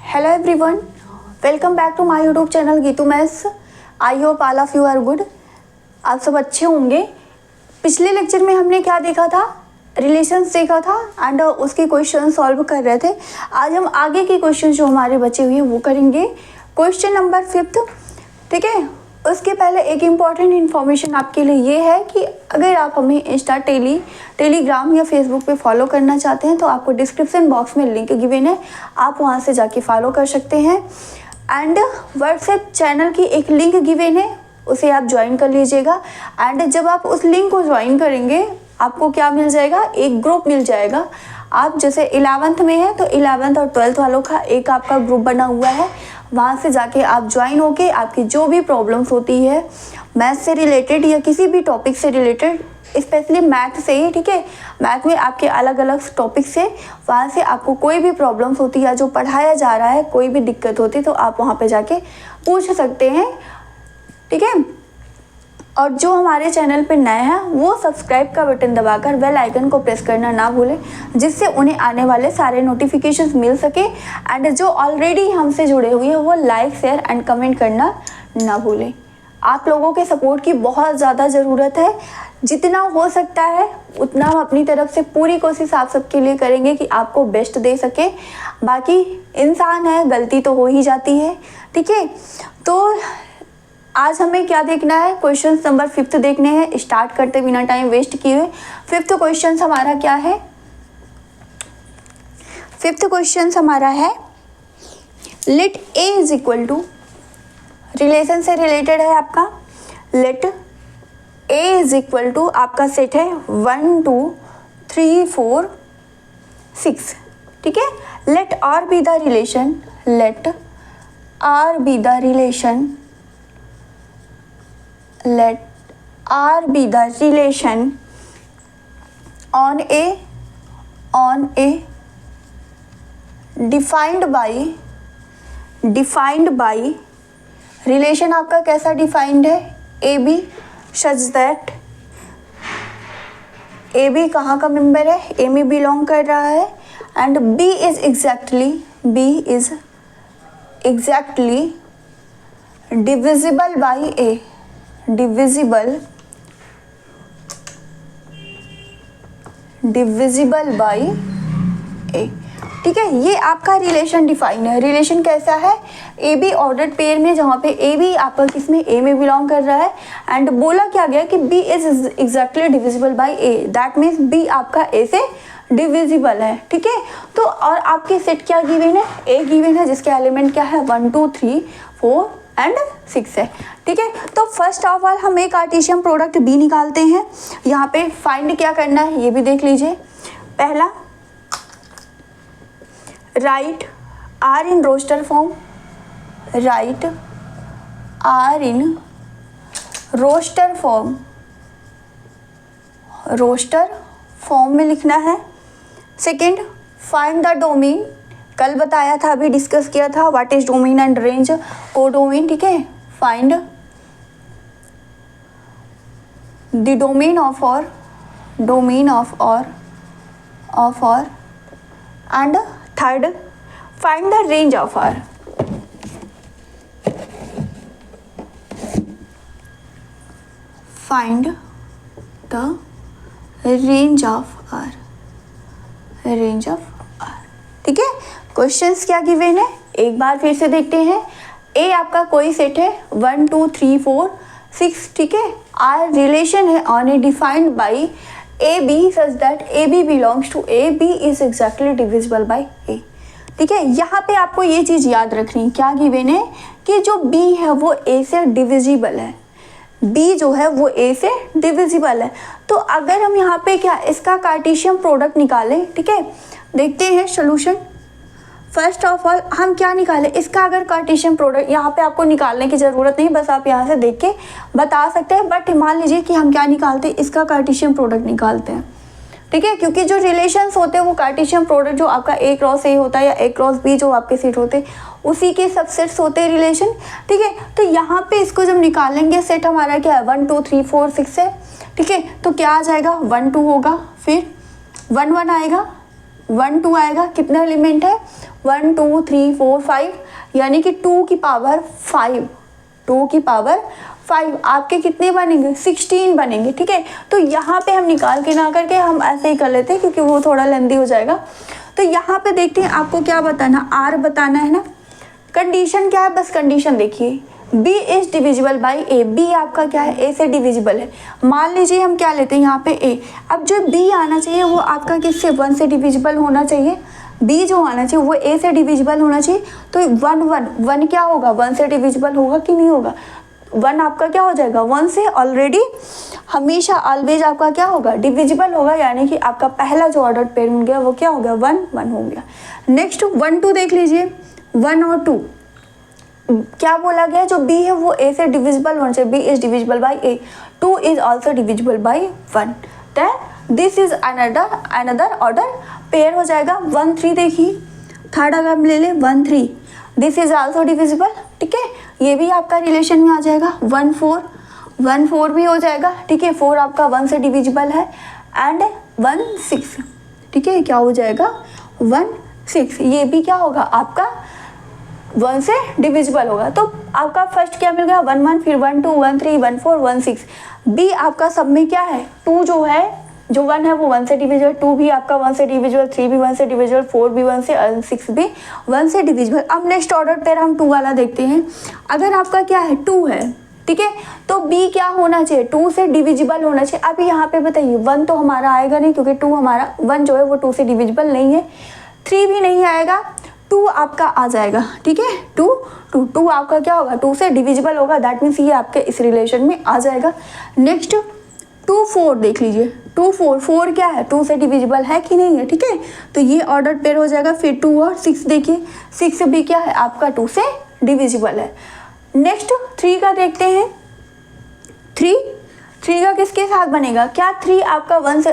Hello everyone, welcome back to my YouTube channel Geetu maths. I hope all of you are good. आप सब अच्छे होंगे। पिछले lecture में हमने क्या देखा था, रिलेशंस देखा था एंड उसके क्वेश्चन सॉल्व कर रहे थे। आज हम आगे के क्वेश्चन जो हमारे बचे हुए हैं वो करेंगे। क्वेश्चन नंबर 5, ठीक है। उसके पहले एक इम्पॉर्टेंट इन्फॉर्मेशन आपके लिए ये है कि अगर आप हमें इंस्टा, टेलीग्राम या फेसबुक पे फॉलो करना चाहते हैं तो आपको डिस्क्रिप्शन बॉक्स में लिंक गिवन है, आप वहां से जाके फॉलो कर सकते हैं। एंड व्हाट्सएप चैनल की एक लिंक गिवन है, उसे आप ज्वाइन कर लीजिएगा। एंड जब आप उस लिंक को ज्वाइन करेंगे आपको क्या मिल जाएगा, एक ग्रुप मिल जाएगा। आप जैसे 11th में है तो 11th और 12th वालों का एक आपका ग्रुप बना हुआ है, वहाँ से जाके आप ज्वाइन होके आपकी जो भी प्रॉब्लम्स होती है मैथ से रिलेटेड या किसी भी टॉपिक से रिलेटेड, स्पेशली मैथ से ही, ठीक है। मैथ में आपके अलग अलग टॉपिक से वहाँ से आपको कोई भी प्रॉब्लम्स होती है, जो पढ़ाया जा रहा है कोई भी दिक्कत होती है तो आप वहाँ पे जाके पूछ सकते हैं, ठीक है। और जो हमारे चैनल पे नए हैं वो सब्सक्राइब का बटन दबाकर बेल आइकन को प्रेस करना ना भूलें, जिससे उन्हें आने वाले सारे नोटिफिकेशंस मिल सके। एंड जो ऑलरेडी हमसे जुड़े हुए हैं वो लाइक, शेयर एंड कमेंट करना ना भूलें। आप लोगों के सपोर्ट की बहुत ज़्यादा ज़रूरत है। जितना हो सकता है उतना हम अपनी तरफ से पूरी कोशिश आप सबके लिए करेंगे कि आपको बेस्ट दे सके। बाकी इंसान है, गलती तो हो ही जाती है, ठीक है। तो आज हमें क्या देखना है, क्वेश्चन नंबर 5 देखने हैं। स्टार्ट करते बिना टाइम वेस्ट किए। 5th क्वेश्चन हमारा क्या है, 5th क्वेश्चन हमारा है let A is equal to, relation से रिलेटेड है आपका। Let A is equal to आपका सेट है 1 2 3 4 6, ठीक है। Let R be the relation, let R be the relation, let R be the relation on a defined by relation आपका कैसा defined है, A B such that A B कहाँ का member है, ए में बिलोंग कर रहा है। And B is exactly divisible by A, divisible by a, ठीक है। ये आपका रिलेशन डिफाइन है। रिलेशन कैसा है, ए बी ऑर्डर्ड पेयर में, जहाँ पे ए बी आपका किसमें, ए में बिलोंग कर रहा है। एंड बोला क्या गया कि B is exactly divisible by A, that means B आपका ए से डिविजिबल है, ठीक है। तो और आपके सेट क्या गिवन है, ए गिवन है, जिसके एलिमेंट क्या है 1 2 3 4 एंड 6 है, ठीक है। तो फर्स्ट ऑफ ऑल हम एक कार्टेशियन प्रोडक्ट बी निकालते हैं। यहाँ पे फाइंड क्या करना है ये भी देख लीजिए। पहला, write R in roster form, write R in roster form, roster form में लिखना है। सेकेंड, फाइंड द डोमेन, कल बताया था, अभी डिस्कस किया था, what is domain and range, codomain, ठीक है। Find the domain of R, domain of R and third, find the range of R, find the range of R, range of R, ठीक है। Questions क्या given है एक बार फिर से देखते हैं। ए आपका कोई सेट है 1 2 3 4 6, ठीक है। आर रिलेशन है on A defined by A B such that A B belongs to A, B is exactly divisible by A, ठीक है। यहाँ पे आपको ये चीज़ याद रखनी, क्या गिवन है कि जो बी है वो ए से डिविजिबल है, बी जो है वो ए से डिविजिबल है। तो अगर हम यहाँ पे क्या इसका कार्टेशियन प्रोडक्ट निकालें, ठीक है, देखते हैं सोल्यूशन। फर्स्ट ऑफ ऑल हम क्या निकालें, इसका अगर कार्टेशियन प्रोडक्ट, यहाँ पे आपको निकालने की ज़रूरत नहीं, बस आप यहाँ से देख के बता सकते हैं। बट मान लीजिए कि हम क्या निकालते हैं, इसका कार्टेशियन प्रोडक्ट निकालते हैं, ठीक है। क्योंकि जो रिलेशंस होते हैं वो कार्टेशियन प्रोडक्ट जो आपका ए क्रॉस ए होता है या ए क्रॉस बी जो आपके सेट होते हैं उसी के सबसेट्स होते हैं रिलेशन, ठीक है। तो यहाँ पे इसको जब निकालेंगे सेट हमारा क्या है 1 2 3 4 6 है, ठीक है। तो क्या आ जाएगा 1 2 होगा, फिर 1 1 आएगा, 1 2 आएगा, कितना एलिमेंट है 1 2 3 4 5, यानी कि 2 की पावर 5, 2 की पावर 5 आपके कितने बनेंगे 16 बनेंगे। ठीक है, तो यहाँ पे हम निकाल के ना करके हम ऐसे ही कर लेते हैं क्योंकि वो थोड़ा लेंदी हो जाएगा। तो यहाँ पे देखते हैं आपको क्या बताना, आर बताना है ना। कंडीशन क्या है, बस कंडीशन देखिए, b is divisible by a, b आपका क्या है a से डिविजिबल है। मान लीजिए हम क्या लेते हैं यहाँ पे a, अब जो b आना चाहिए वो आपका किससे 1 से डिविजिबल होना चाहिए, b जो आना चाहिए वो a से डिविजिबल होना चाहिए। तो 1 क्या होगा 1 से डिविजिबल होगा कि नहीं होगा, 1 आपका क्या हो जाएगा 1 से ऑलरेडी हमेशा ऑलवेज आपका क्या होगा डिविजिबल होगा, यानी कि आपका पहला जो ऑर्डर पेयर हो गया वो क्या हो गया 1 1 हो गया। नेक्स्ट 1 2 देख लीजिए, 1 और 2 क्या बोला गया, जो b है वो a से डिविजिबल होना चाहिए, b is divisible by a, 2 is also divisible by 1, then this is another order pair हो जाएगा। 1 3 देखिए, थर्ड अगर हम ले लें 1 3, दिस इज ऑल्सो डिविजिबल। ठीक है, ये भी आपका रिलेशन में आ जाएगा। 1 4 भी हो जाएगा। ठीक है, 4 आपका 1 से डिविजिबल है, एंड 1 6, ठीक है क्या हो जाएगा 1 6, ये भी क्या होगा आपका 1 से डिविजिबल होगा। तो आपका फर्स्ट क्या मिल गया 1 1, फिर 1 2 1 3 1 4 1 6, बी आपका सब में क्या है 2 जो है, जो 1 है वो 1 से डिविजिबल, 2 भी आपका 1 से डिविजिबल, 3 भी 1 से डिविजिबल, 4 भी 1 से, 6 भी 1 से डिविजिबल। अब नेक्स्ट ऑर्डर पेयर हम 2 वाला देखते हैं। अगर आपका क्या है 2 है, ठीक है, तो b क्या होना चाहिए 2 से डिविजिबल होना चाहिए। अब यहाँ पे बताइए 1 तो हमारा आएगा नहीं क्योंकि 2 हमारा 1 जो है वो 2 से डिविजिबल नहीं है, 3 भी नहीं आएगा, 2 आपका आ जाएगा। ठीक है, 2 आपका क्या होगा 2 से डिविजिबल होगा, दैट मीन्स ये आपके इस रिलेशन में आ जाएगा। नेक्स्ट 2 4 देख लीजिए, 2 4 क्या है 2 से डिविजिबल है कि नहीं है। ठीक है, तो ये ऑर्डर पेयर हो जाएगा। फिर 2 और 6 देखिए, 6 भी क्या है आपका 2 से डिविजिबल है। नेक्स्ट 3 का देखते हैं, 3 का किसके साथ बनेगा, क्या 3 आपका 1 से,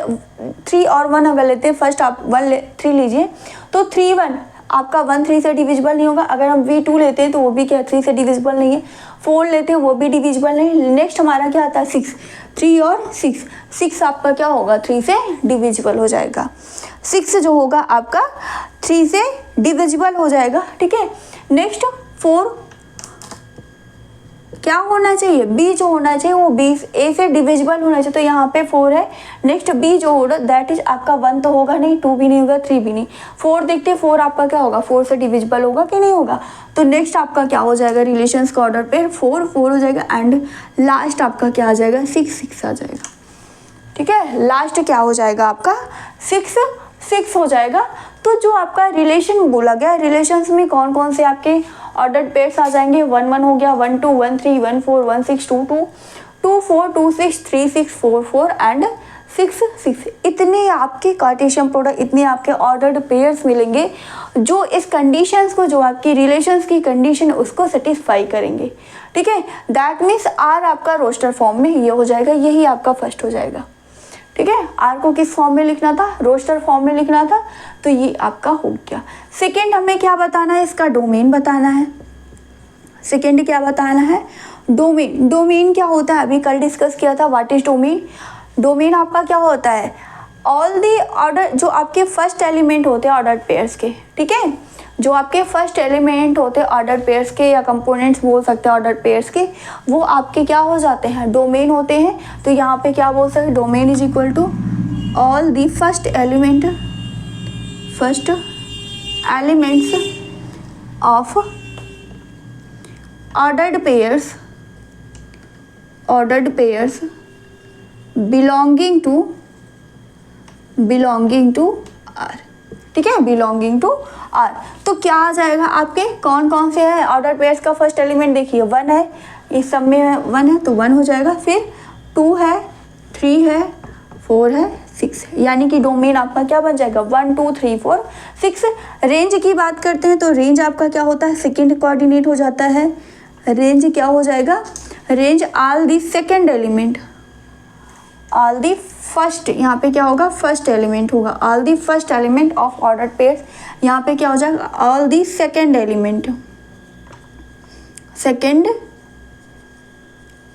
3 और 1 अगर लेते हैं, फर्स्ट आप 3 लीजिए, तो 3 1 आपका 1 3 से डिविजिबल नहीं होगा। अगर हम V2 लेते हैं तो वो भी क्या 3 से डिविजिबल नहीं है, 4 लेते हैं वो भी डिविजिबल नहीं। नेक्स्ट हमारा क्या आता है 6, 3 और 6 आपका क्या होगा 3 से डिविजिबल हो जाएगा। 6 जो होगा आपका 3 से डिविजिबल हो जाएगा। ठीक है, नेक्स्ट 4 क्या होना चाहिए, b जो होना चाहिए वो b a से डिविजिबल होना चाहिए, तो यहाँ पे 4 है। नेक्स्ट b जो होगा दैट इज आपका 1 तो होगा नहीं, 2 भी नहीं होगा, 3 भी नहीं। 4 देखते हैं, 4 आपका क्या होगा 4 से डिविजिबल होगा कि नहीं होगा। तो नेक्स्ट आपका क्या हो जाएगा रिलेशंस का ऑर्डर पे 4 हो जाएगा, एंड लास्ट आपका क्या आ जाएगा 6 आ जाएगा। ठीक है, लास्ट क्या हो जाएगा आपका 6 हो जाएगा। तो जो आपका रिलेशन बोला गया, रिलेशंस में कौन कौन से आपके ऑर्डर पेयर्स आ जाएंगे, 1 1 हो गया, 1 2 1 3 1 4 1 6 2 2 2 4 2 6 3 6 4 4 एंड 6 6। इतने आपके कार्टेशियन प्रोडक्ट, इतने आपके ऑर्डर्ड पेयर्स मिलेंगे जो इस कंडीशंस को, जो आपकी रिलेशंस की कंडीशन है उसको सेटिस्फाई करेंगे। ठीक है, दैट मीन्स आर आपका रोस्टर फॉर्म में ये हो जाएगा, यही आपका फर्स्ट हो जाएगा। ठीक है, आर को किस फॉर्म में लिखना था, रोस्टर फॉर्म में लिखना था, तो ये आपका हो गया। सेकेंड हमें क्या बताना है, इसका डोमेन बताना है। सेकेंड क्या बताना है, डोमेन। डोमेन क्या होता है, अभी कल डिस्कस किया था, व्हाट इज डोमेन। डोमेन आपका क्या होता है, ऑल दी ऑर्डर, जो आपके फर्स्ट एलिमेंट होते हैं ऑर्डर पेयर्स के। ठीक है, जो आपके फर्स्ट एलिमेंट होते हैं ऑर्डर पेयर्स के, या कंपोनेंट्स बोल सकते हैं ऑर्डर पेयर्स के, वो आपके क्या हो जाते हैं डोमेन होते हैं। तो यहाँ पे क्या बोल सकते हैं, domain is equal to all the first elements of ordered pairs belonging to R. ठीक है, बिलोंगिंग टू आर। तो क्या आ जाएगा आपके, कौन कौन से है ऑर्डर पेयर्स का फर्स्ट एलिमेंट देखिए 1 है, इस सब में 1 है तो 1 हो जाएगा, फिर 2 है, 3 है, 4 है, 6 है, यानी कि डोमेन आपका क्या बन जाएगा 1 2 3 4 6। रेंज की बात करते हैं तो रेंज आपका क्या होता है, सेकेंड कोऑर्डिनेट हो जाता है। रेंज क्या हो जाएगा, range all the second element, all the first, यहाँ पे क्या होगा फर्स्ट एलिमेंट होगा, all the first element of order pairs. यहाँ पे क्या हो जाएगा, all the second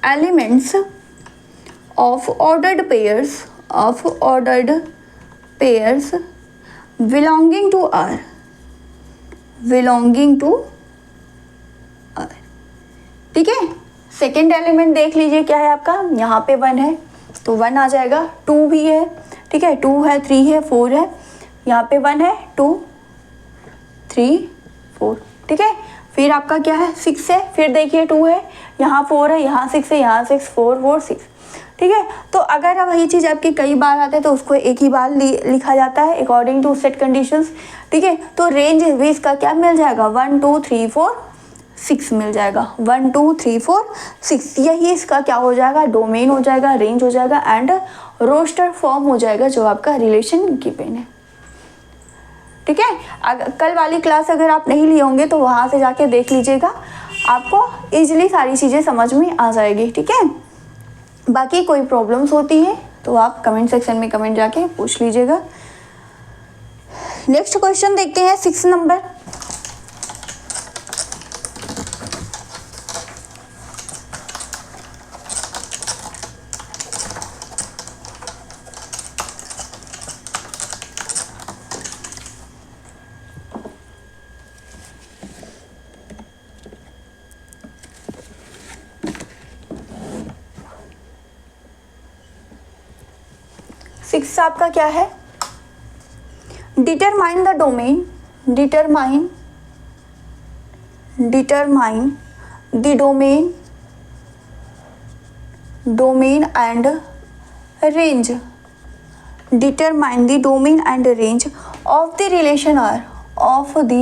elements of ordered pairs belonging to R, belonging to R, ठीक है। सेकेंड एलिमेंट देख लीजिए क्या है आपका, यहाँ पे 1 है तो 1 आ जाएगा, 2 भी है, ठीक है, 2 है, 3 है, 4 है, यहाँ पे 1 है, 2 3 4, ठीक है। फिर आपका क्या है, 6 है, फिर देखिए 2 है, यहाँ 4 है, यहाँ 6 है, यहाँ 6 4 4 6, ठीक है। तो अगर अब वही चीज़ आपकी कई बार आते हैं तो उसको एक ही बार लिखा जाता है अकॉर्डिंग टू सेट कंडीशंस, ठीक है। तो रेंज भी इसका क्या मिल जाएगा, 1 2 3 4 6 मिल जाएगा, 1 2 3 4 6, यही इसका क्या हो जाएगा, डोमेन हो जाएगा, रेंज हो जाएगा एंड रोस्टर फॉर्म हो जाएगा जो आपका रिलेशन गिवन है, ठीक है। अगर कल वाली क्लास अगर आप नहीं लिए होंगे तो वहाँ से जाके देख लीजिएगा, आपको इजीली सारी चीज़ें समझ में आ जाएगी, ठीक है। बाकी कोई प्रॉब्लम्स होती है तो आप कमेंट सेक्शन में कमेंट जाके पूछ लीजिएगा। नेक्स्ट क्वेश्चन देखते हैं 6 नंबर। सिक्स आपका क्या है, determine the domain, determine the domain, domain and range, determine the domain and range of the relation R, of the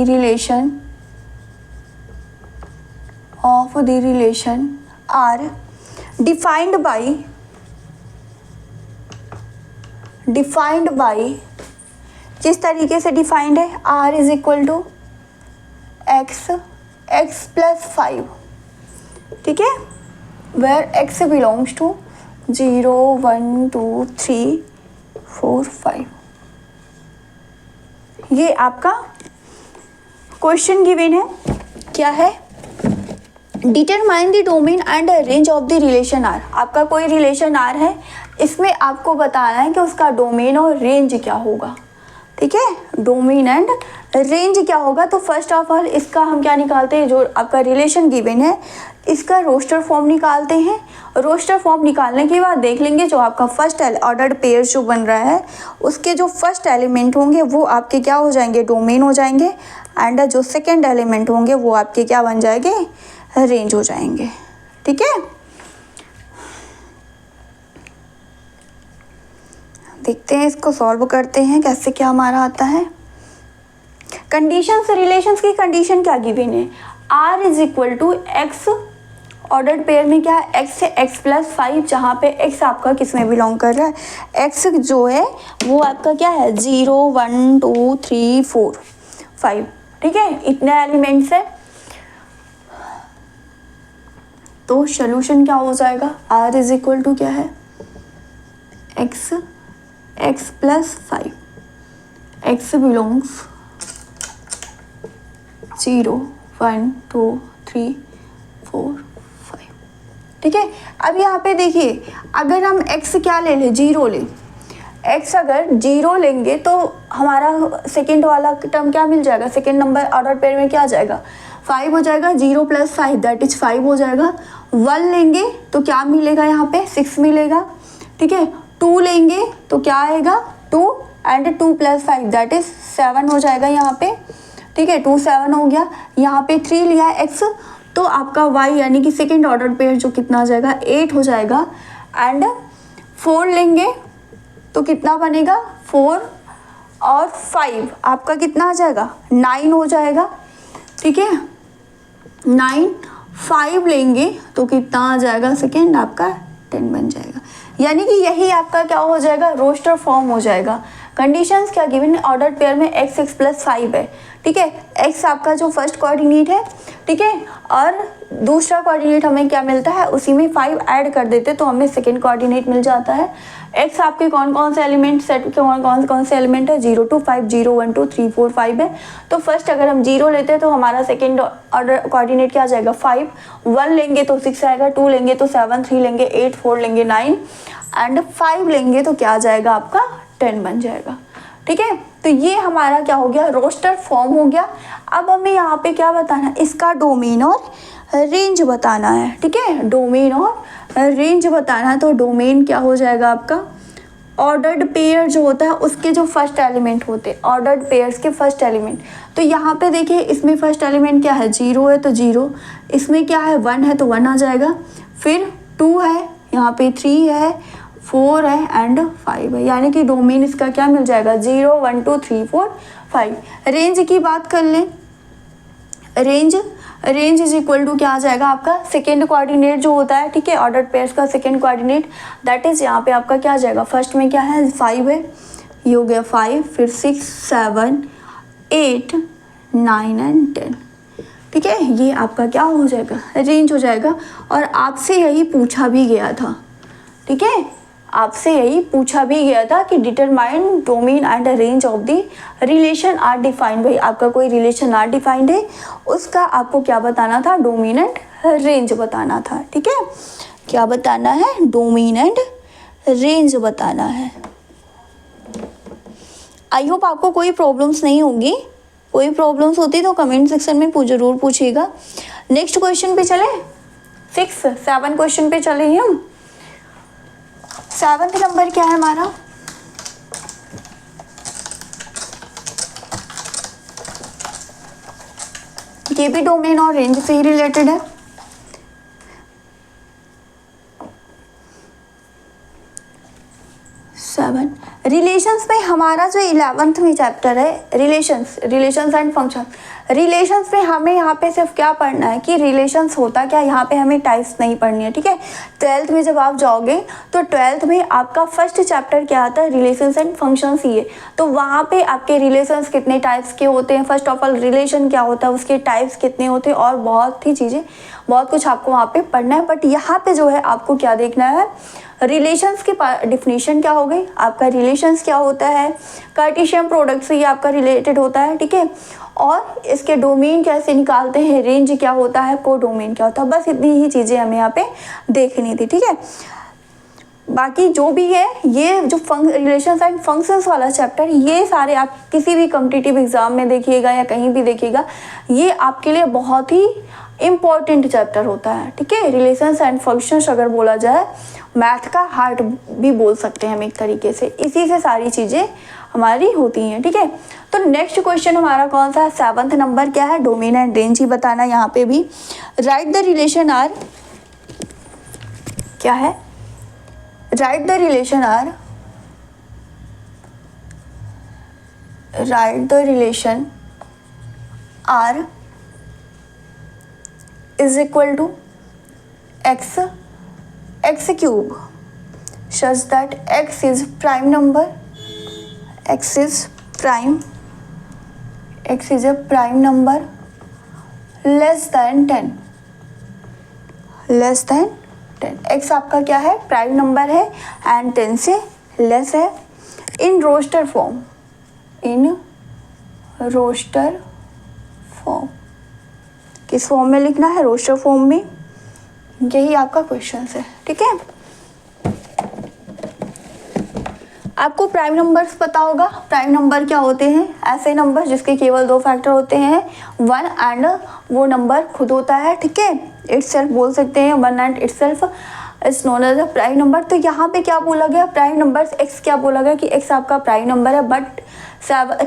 relation R defined by, किस तरीके से डिफाइंड है, r is equal to x plus 5, ठीक है, where x belongs to 0 1 2 3 4 5। ये आपका question given है, क्या है, determine the domain and range of the relation R. आपका कोई रिलेशन आर है, इसमें आपको बताना है कि उसका डोमेन और रेंज क्या होगा, ठीक है, डोमेन एंड रेंज क्या होगा। तो फर्स्ट ऑफ ऑल इसका हम क्या निकालते हैं, जो आपका रिलेशन गिवन है इसका रोस्टर फॉर्म निकालते हैं। रोस्टर फॉर्म निकालने के बाद देख लेंगे जो आपका फर्स्ट ऑर्डर्ड पेयर जो बन रहा है उसके जो फर्स्ट एलिमेंट होंगे वो आपके क्या हो जाएंगे, डोमेन हो जाएंगे एंड जो सेकेंड एलिमेंट होंगे वो आपके क्या बन जाएंगे, रेंज हो जाएंगे, ठीक है। देखते हैं इसको सॉल्व करते हैं कैसे क्या हमारा आता है। कंडीशंस, रिलेशंस की कंडीशन क्या गिवन है, r is equal to X, ordered pair में क्या है, x से x प्लस 5, जहाँ पे x आपका किस में बिलोंग कर रहा है, x जो है वो आपका क्या है 0 1 2 3 4 5, ठीक है, इतने एलिमेंट्स है। तो सोल्यूशन क्या हो जाएगा, r इज इक्वल टू क्या है, x प्लस 5, x बिलोंग्स 0 1 2 3 4 5, ठीक है। अब यहाँ पे देखिए अगर हम x क्या ले लें, 0 लें, x अगर 0 लेंगे तो हमारा सेकेंड वाला टर्म क्या मिल जाएगा, सेकेंड नंबर ऑर्डर पेयर में क्या आ जाएगा, 5 हो जाएगा, 0 प्लस 5 दैट इज 5 हो जाएगा। 1 लेंगे तो क्या मिलेगा, यहाँ पे 6 मिलेगा, ठीक है। 2 लेंगे तो क्या आएगा, 2 एंड 2 प्लस 5 दैट इज 7 हो जाएगा यहाँ पे, ठीक है, 2 7 हो गया। यहाँ पे 3 लिया है x, तो आपका y यानी कि सेकेंड ऑर्डर पेयर जो कितना आ जाएगा, 8 हो जाएगा। एंड 4 लेंगे तो कितना बनेगा, 4 और 5 आपका कितना आ जाएगा, 9 हो जाएगा, ठीक है, 9। 5 लेंगे तो कितना आ जाएगा, सेकेंड आपका 10 बन जाएगा। यानी कि यही आपका क्या हो जाएगा, रोस्टर फॉर्म हो जाएगा। कंडीशंस क्या गिवन है, ऑर्डर पेयर में x प्लस 5 है, ठीक है, x आपका जो फर्स्ट कोऑर्डिनेट है, ठीक है, और दूसरा कोऑर्डिनेट हमें क्या मिलता है, उसी में 5 ऐड कर देते तो हमें सेकेंड कोऑर्डिनेट मिल जाता है। x आपके कौन कौन से एलिमेंट, सेट के कौन से एलिमेंट है, 0 2 5 0 1 2 3 4 5 है। तो फर्स्ट अगर हम 0 लेते हैं तो हमारा सेकेंड ऑर्डर कोऑर्डिनेट क्या आ जाएगा, 5। 1 लेंगे तो 6 आएगा, 2 लेंगे तो 7, 3 लेंगे 8, 4 लेंगे 9 एंड 5 लेंगे तो क्या आ जाएगा आपका 10 बन जाएगा, ठीक है। तो ये हमारा क्या हो गया, रोस्टर फॉर्म हो गया। अब हमें यहाँ पे क्या बताना है, इसका डोमेन और रेंज बताना है। ठीक है, डोमेन और रेंज बताना है। तो डोमेन क्या हो जाएगा आपका, ऑर्डर्ड पेयर जो होता है उसके जो फर्स्ट एलिमेंट होते हैं, ऑर्डर्ड पेयर्स के फर्स्ट एलिमेंट। तो यहाँ पे देखिए इसमें फर्स्ट एलिमेंट क्या है, 0 है तो 0, इसमें क्या है 1 है तो 1 आ जाएगा, फिर 2 है, यहाँ पे 3 है, 4 है एंड 5 है, यानी कि डोमेन इसका क्या मिल जाएगा, 0 1 2 3 4 5। रेंज की बात कर लें, रेंज इज इक्वल टू क्या आ जाएगा आपका, सेकेंड कोऑर्डिनेट जो होता है, ठीक है, ऑर्डर्ड पेयर्स का सेकेंड कोऑर्डिनेट, दैट इज यहाँ पे आपका क्या आ जाएगा, फर्स्ट में क्या है 5 है, ये हो गया 5, फिर 6 7 8 9 एंड 10। ठीक है, ये आपका क्या हो जाएगा, रेंज हो जाएगा। और आपसे यही पूछा भी गया था, ठीक है, आपसे यही पूछा भी गया था कि determine domain and range of the relation R defined. भाई आपका कोई रिलेशन आर डिफाइंड है, उसका आपको क्या बताना था, डोमेन एंड रेंज बताना था। ठीक है, क्या बताना है, डोमेन एंड रेंज बताना है। आई होप आपको कोई प्रॉब्लम्स नहीं होगी, कोई प्रॉब्लम्स होती तो कमेंट सेक्शन में जरूर पूछिएगा। नेक्स्ट क्वेश्चन पे चले, 7 क्वेश्चन पे चले हम। 7th नंबर क्या है हमारा, ये भी डोमेन और रेंज से ही रिलेटेड है। रिलेशंस में हमारा जो 11th में चैप्टर है, रिलेशंस एंड फंक्शन। रिलेशंस में हमें यहाँ पे सिर्फ क्या पढ़ना है कि रिलेशंस होता क्या, यहाँ पे हमें टाइप्स नहीं पढ़नी है। ठीक है, 12th में जब आप जाओगे तो 12th में आपका फर्स्ट चैप्टर क्या आता है, रिलेशंस एंड फंक्शंस ही है। तो वहाँ पे आपके रिलेशंस कितने टाइप्स के होते हैं, फर्स्ट ऑफ ऑल रिलेशन क्या होता है, उसके टाइप्स कितने होते हैं, और बहुत ही चीज़ें, बहुत कुछ आपको वहाँ पे पढ़ना है। बट यहाँ पे जो है आपको क्या देखना है, रिलेशंस की डिफिनीशन क्या हो गई, आपका रिलेशंस क्या होता है, कार्टेशियन प्रोडक्ट से ये आपका रिलेटेड होता है। ठीक है, और इसके डोमेन कैसे निकालते हैं, रेंज क्या होता है, को डोमेन क्या होता है, बस इतनी ही चीज़ें हमें यहाँ पे देखनी थी। ठीक है, बाकी जो भी है ये जो रिलेशंस एंड फंक्शंस वाला चैप्टर, ये सारे आप किसी भी कॉम्पिटिटिव एग्जाम में देखिएगा या कहीं भी देखिएगा, ये आपके लिए बहुत ही इम्पॉर्टेंट चैप्टर होता है। ठीक है, रिलेशंस एंड फंक्शंस अगर बोला जाए मैथ का हार्ट भी बोल सकते हैं हम एक तरीके से, इसी से सारी चीज़ें हमारी होती हैं। ठीक है, तो नेक्स्ट क्वेश्चन हमारा कौन सा है, 7th नंबर क्या है, डोमेन एंड रेंज ही बताना। यहाँ पे भी राइट द रिलेशन आर, क्या है, write the relation R, write the relation R is equal to X cube such that x is prime number, x is a prime number less than 10, x आपका क्या है, prime number है and 10 से less है। इन roster form, किस form में लिखना है, रोस्टर फॉर्म में, यही आपका क्वेश्चन है। ठीक है, आपको प्राइम नंबर्स पता होगा, प्राइम नंबर क्या होते हैं, ऐसे नंबर जिसके केवल 2 फैक्टर होते हैं, 1 एंड वो नंबर खुद होता है। ठीक है, इटसेल्फ बोल सकते हैं, 1 and itself is known as a prime number. तो यहाँ पे क्या बोला गया, प्राइम नंबर्स x क्या बोला गया कि x आपका प्राइम नंबर है बट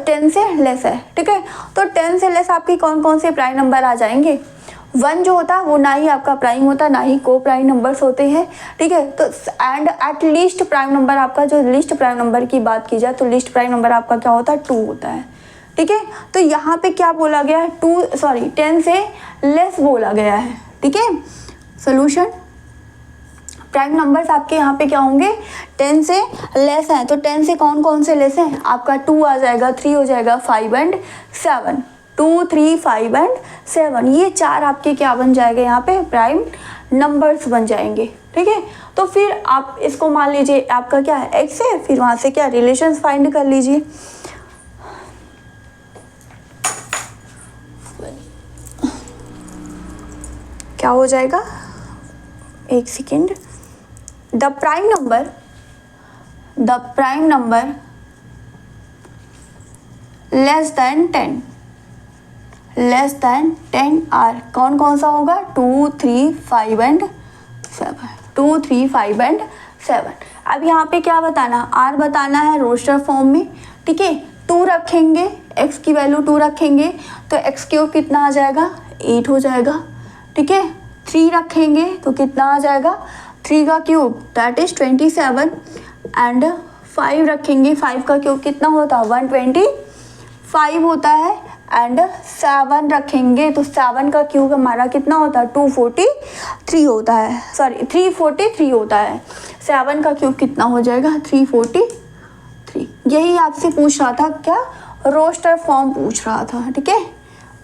10 से लेस है। ठीक है, तो 10 से लेस आपके कौन कौन से प्राइम नंबर आ जाएंगे, 1 जो होता है वो ना ही आपका प्राइम होता है ना ही को प्राइम नंबर्स होते हैं। ठीक है, तो and at least prime number आपका, जो लीस्ट प्राइम नंबर की बात की जाए तो लीस्ट प्राइम नंबर आपका क्या होता है, 2 होता है। ठीक है, तो यहाँ पे क्या बोला गया है, 10 से लेस बोला गया है। ठीक है, सोल्यूशन, प्राइम नंबर्स आपके यहाँ पे क्या होंगे, 10 से लेस हैं। तो 10 से कौन कौन से लेस हैं, आपका 2 आ जाएगा, 3 हो जाएगा, 5 एंड 7, 2 3 5 एंड 7, ये 4 आपके क्या बन जाएंगे, यहाँ पे प्राइम नंबर्स बन जाएंगे। ठीक है, तो फिर आप इसको मान लीजिए आपका क्या है, एक्स है, फिर वहाँ से क्या रिलेशंस फाइंड कर लीजिए। क्या हो जाएगा, एक second, the prime number less than 10 are कौन कौन सा होगा? 2, 3, 5 एंड 7। 2, 3, 5 एंड 7। अब यहाँ पे क्या बताना? आर बताना है रोस्टर फॉर्म में, ठीक है। 2 रखेंगे, एक्स की वैल्यू 2 रखेंगे तो एक्स क्यूब कितना आ जाएगा? 8 हो जाएगा, ठीक है। 3 रखेंगे तो कितना आ जाएगा? 3 का क्यूब दैट इज 27 एंड 5 रखेंगे, 5 का क्यूब कितना होता है? 125 होता है एंड 7 रखेंगे तो 7 का क्यूब हमारा कितना होता है? 243 होता है, सॉरी 343 होता है। 7 का क्यूब कितना हो जाएगा? 343। यही आपसे पूछ रहा था, क्या? रोस्टर फॉर्म पूछ रहा था, ठीक है।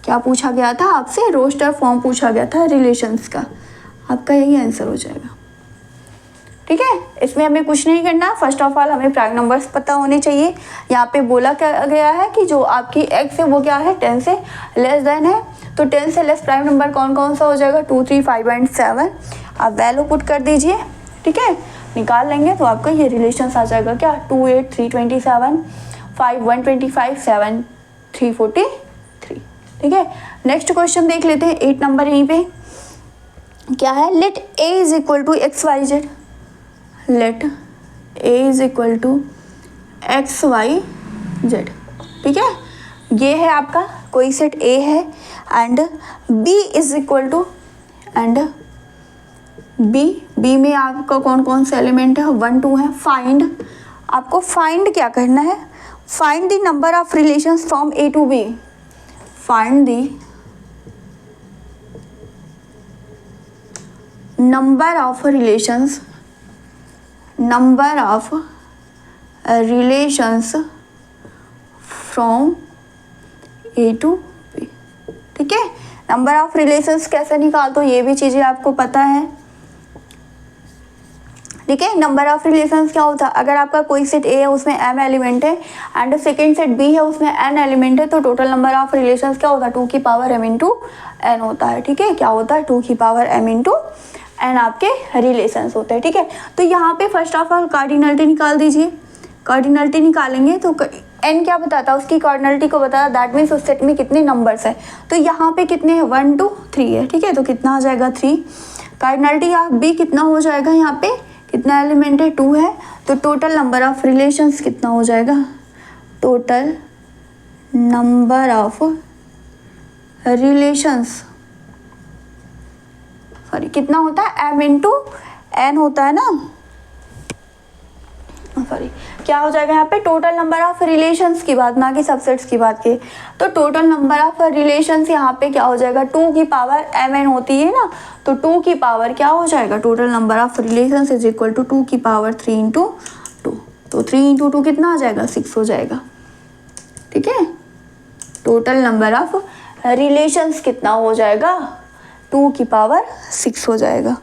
क्या पूछा गया था आपसे? रोस्टर फॉर्म पूछा गया था रिलेशंस का। आपका यही आंसर हो जाएगा, ठीक है। इसमें हमें कुछ नहीं करना। फर्स्ट ऑफ ऑल हमें प्राइम नंबर्स पता होने चाहिए। यहाँ पे बोला क्या गया है कि जो आपकी एक्स है वो क्या है? 10 से लेस देन है, तो 10 से लेस प्राइम नंबर कौन कौन सा हो जाएगा? 2, 3, 5 एंड 7। आप वैल्यू पुट कर दीजिए, ठीक है। निकाल लेंगे तो आपका ये रिलेशंस आ जाएगा क्या? 2, 8, 327, 5, 125, 7, 343, ठीक है। नेक्स्ट क्वेश्चन देख लेते हैं। 8 नंबर यहीं पे क्या है? Let A is equal to X Y Z. Let A is equal to X Y Z, ठीक है। ये है आपका कोई सेट ए है and B is equal to and B में आपका कौन कौन से एलिमेंट है? 1, 2 है। फाइंड, आपको फाइंड क्या करना है? Find the number of relations from A to B. Find the number of relations from A to B, ठीक है। नंबर ऑफ रिलेशंस कैसे निकालते हो ये भी चीज़ें आपको पता है, ठीक है। नंबर ऑफ रिलेशंस क्या होता है? अगर आपका कोई सेट ए है उसमें m एलिमेंट है एंड सेकेंड सेट बी है उसमें n एलिमेंट है, तो टोटल नंबर ऑफ रिलेशंस क्या होता है? 2 की पावर m इंटू n होता है, ठीक है। क्या होता है? 2 की पावर m इंटू n आपके रिलेशंस होते हैं, ठीक है। तो यहाँ पे फर्स्ट ऑफ ऑल कार्डिनलिटी निकाल दीजिए। कार्डिनलिटी निकालेंगे तो n क्या बताता है? उसकी कार्डिनलिटी को बताता, दैट मीन्स उस सेट में कितने नंबर्स है। तो यहाँ पे कितने हैं? 1, 2, 3 है, ठीक है। तो कितना आ जाएगा? 3। कार्डिनलिटी ऑफ बी कितना हो जाएगा? यहाँ पे कितना एलिमेंट है? 2 है। तो टोटल नंबर ऑफ रिलेशंस कितना हो जाएगा? Total number of relations sorry कितना होता है? m इंटू n होता है ना, सॉरी क्या हो जाएगा यहाँ पे? टोटल नंबर ऑफ रिलेशंस की बात, ना कि सबसेट्स की बात की। तो टोटल नंबर ऑफ रिलेशंस यहाँ पे क्या हो जाएगा? 2 की पावर mn होती है ना, तो 2 की पावर क्या हो जाएगा? Total number of relations is equal to 2 की पावर 3 इंटू 2। तो 3 इंटू 2 कितना आ जाएगा? 6 हो जाएगा, ठीक है। टोटल नंबर ऑफ रिलेशंस कितना हो जाएगा? 2 की पावर 6 हो जाएगा,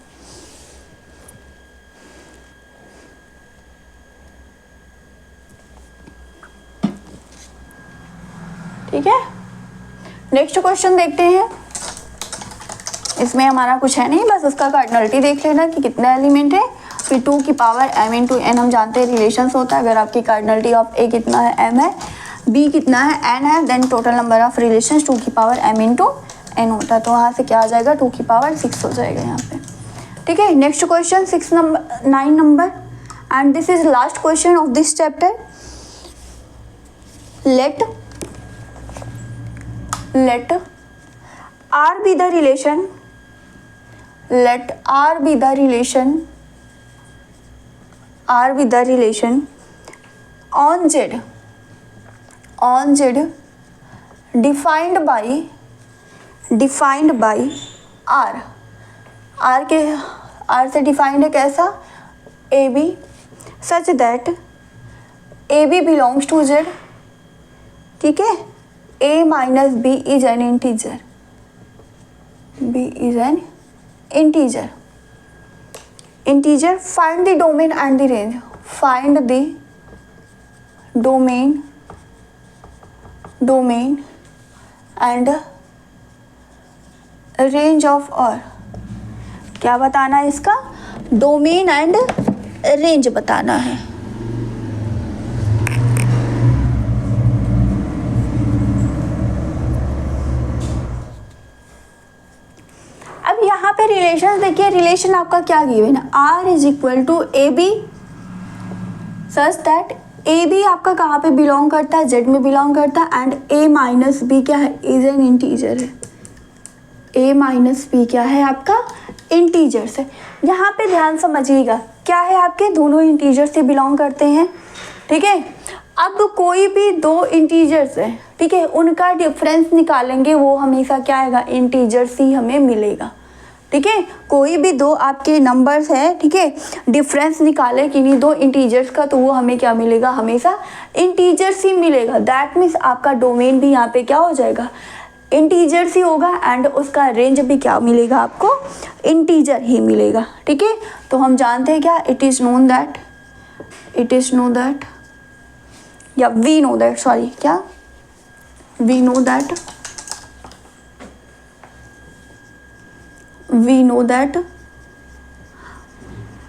ठीक है। नेक्स्ट क्वेश्चन देखते हैं। इसमें हमारा कुछ है नहीं, बस उसका कार्डिनलिटी देख लेना कि कितना एलिमेंट है। फिर 2 की पावर m इंटू n हम जानते हैं रिलेशंस होता है। अगर आपकी कार्डिनलिटी ऑफ a कितना है? m है, b कितना है? n है, then total number of relations 2 की पावर m इंटू n होता है। तो वहाँ से क्या आ जाएगा? 2 की पावर 6 हो जाएगा यहाँ पे, ठीक है। Next question 9 number and this is last question of this chapter. Let R be the relation, let R be the relation on Z defined by R से डिफाइंड है कैसा? AB such that AB belongs to Z, ठीक है। a minus b is an integer, find the domain and the range, find the domain and range of R। क्या बताना है इसका? Domain and range बताना है, पे रिलेशन देखिए, रिलेशन आपका क्या गिवन है, R is equal to A B such that A B आपका कहाँ पे बिलोंग करता है, जेड में बिलोंग करता है, एंड ए माइनस बी क्या है, इज एन इंटीजर है। ए माइनस बी क्या है आपका, इंटीजर्स है। यहाँ पे ध्यान समझिएगा, क्या है आपके दोनों इंटीजर से बिलोंग करते हैं, ठीक है। अब कोई भी दो इंटीजर्स है, ठीक है, उनका डिफरेंस निकालेंगे, वो हमेशा क्या आएगा, इंटीजर्स ही हमें मिलेगा, ठीक है। कोई भी दो आपके नंबर्स है, ठीक है, डिफरेंस निकाले किन्हीं दो इंटीजर्स का, तो वो हमें क्या मिलेगा, हमेशा इंटीजर्स ही मिलेगा। दैट मीन्स आपका डोमेन भी यहाँ पे क्या हो जाएगा, इंटीजर्स ही होगा, एंड उसका रेंज भी क्या मिलेगा आपको, इंटीजर ही मिलेगा, ठीक है। तो हम जानते हैं क्या, इट इज़ नोन दैट या वी नो दैट, सॉरी क्या, we know that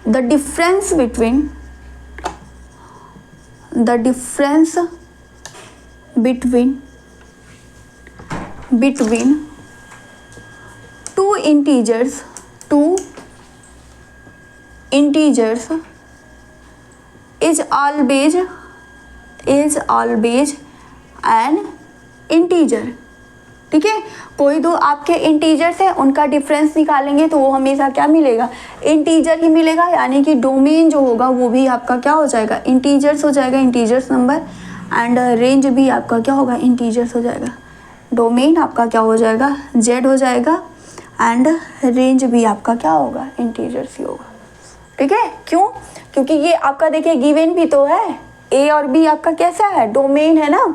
the difference between two integers is always an integer, ठीक है। कोई दो आपके इंटीजर्स है, उनका डिफरेंस निकालेंगे तो वो हमेशा क्या मिलेगा, इंटीजर ही मिलेगा, यानी कि डोमेन जो होगा वो भी आपका क्या हो जाएगा, इंटीजर्स हो जाएगा, इंटीजर्स नंबर, एंड रेंज भी आपका क्या होगा, इंटीजर्स हो जाएगा। डोमेन आपका क्या हो जाएगा, जेड हो जाएगा, एंड रेंज भी आपका क्या होगा, इंटीजर्स ही होगा, ठीक है। क्यों, क्योंकि ये आपका देखिए गिवन भी तो है, ए और बी आपका कैसा है, डोमेन है ना,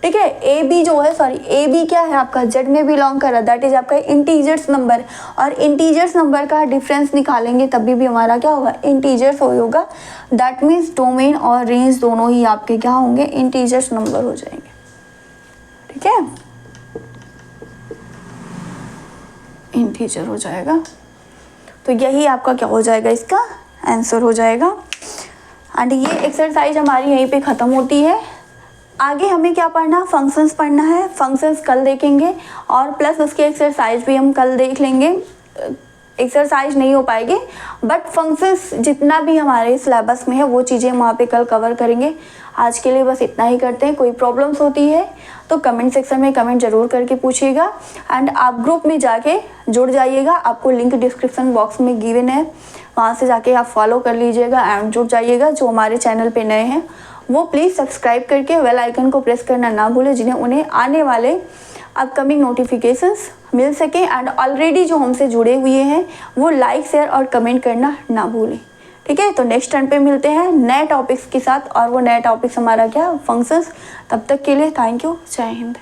ठीक है। ए बी जो है, सॉरी ए बी क्या है आपका, जेड में बिलोंग कर रहा है, दैट इज आपका इंटीजर्स नंबर, और इंटीजर्स नंबर का डिफरेंस निकालेंगे तभी भी हमारा क्या होगा, इंटीजर्स होगा। दैट मीन्स डोमेन और रेंज दोनों ही आपके क्या होंगे, इंटीजर्स नंबर हो जाएंगे, ठीक है, इंटीजर हो जाएगा। तो यही आपका क्या हो जाएगा, इसका आंसर हो जाएगा। एंड ये एक्सरसाइज हमारी यहीं पे ख़त्म होती है। आगे हमें क्या पढ़ना, फंक्शंस पढ़ना है, फंक्शंस कल देखेंगे, और प्लस उसके एक्सरसाइज भी हम कल देख लेंगे। एक्सरसाइज नहीं हो पाएगी, बट फंक्शंस जितना भी हमारे सिलेबस में है वो चीज़ें हम वहाँ पे कल कवर करेंगे। आज के लिए बस इतना ही करते हैं। कोई प्रॉब्लम्स होती है तो कमेंट सेक्शन में कमेंट ज़रूर करके पूछिएगा, एंड आप ग्रुप में जाके जुड़ जाइएगा। आपको लिंक डिस्क्रिप्शन बॉक्स में गिवन है, वहाँ से जाके आप फॉलो कर लीजिएगा एंड जुड़ जाइएगा। जो हमारे चैनल पे नए हैं वो प्लीज़ सब्सक्राइब करके बेल आइकन को प्रेस करना ना भूलें, जिन्हें उन्हें आने वाले अपकमिंग नोटिफिकेशंस मिल सके। एंड ऑलरेडी जो हमसे जुड़े हुए हैं वो लाइक, शेयर और कमेंट करना ना भूलें, ठीक है। तो नेक्स्ट टर्न पे मिलते हैं नए टॉपिक्स के साथ, और वो नए टॉपिक्स हमारा क्या, फंक्शंस। तब तक के लिए थैंक यू, जय हिंद।